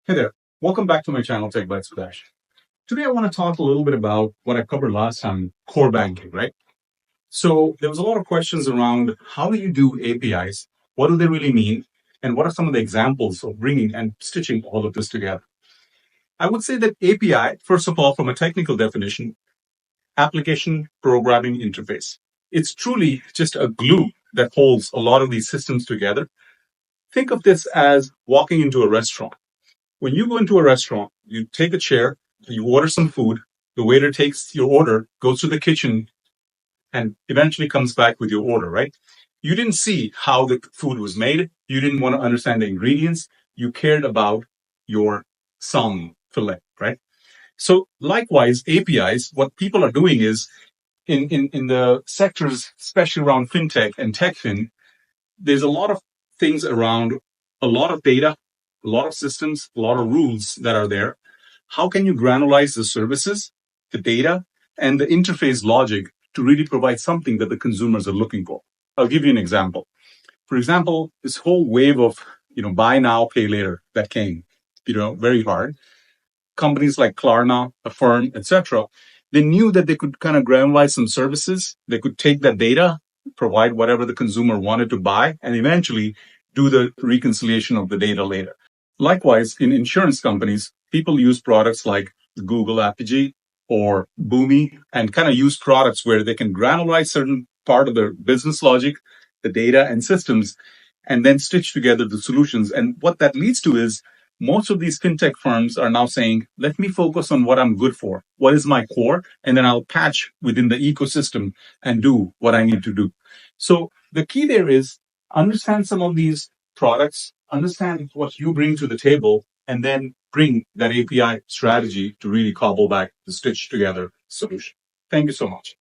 Hey there. Welcome back to my channel, Tech Bytes with Ash. Today, I want to talk a little bit about what I covered last time, core banking, right? So there was a lot of questions around how do you do APIs? What do they really mean? And what are some of the examples of bringing and stitching all of this together? I would say that API, first of all, from a technical definition, application programming interface. It's truly just a glue that holds a lot of these systems together. Think of this as walking into a restaurant. When you go into a restaurant, you take a chair, you order some food, the waiter takes your order, goes to the kitchen, and eventually comes back with your order, right? You didn't see how the food was made. You didn't want to understand the ingredients. You cared about your salmon fillet, right? So likewise, APIs, what people are doing is in the sectors, especially around fintech and techfin, there's a lot of things around a lot of data, a lot of systems, a lot of rules that are there. How can you granularize the services, the data, and the interface logic to really provide something that the consumers are looking for? I'll give you an example. For example, this whole wave of buy now, pay later that came, very hard. Companies like Klarna, Affirm, etc., they knew that they could kind of granularize some services. They could take that data, provide whatever the consumer wanted to buy, and eventually do the reconciliation of the data later. Likewise, in insurance companies, people use products like Google API or Boomi and kind of use products where they can granularize certain part of their business logic, the data and systems, and then stitch together the solutions. And what that leads to is most of these fintech firms are now saying, let me focus on what I'm good for. What is my core? And then I'll patch within the ecosystem and do what I need to do. So the key there is understand some of these products, understand what you bring to the table, and then bring that API strategy to really cobble back the stitch together solution. Thank you so much.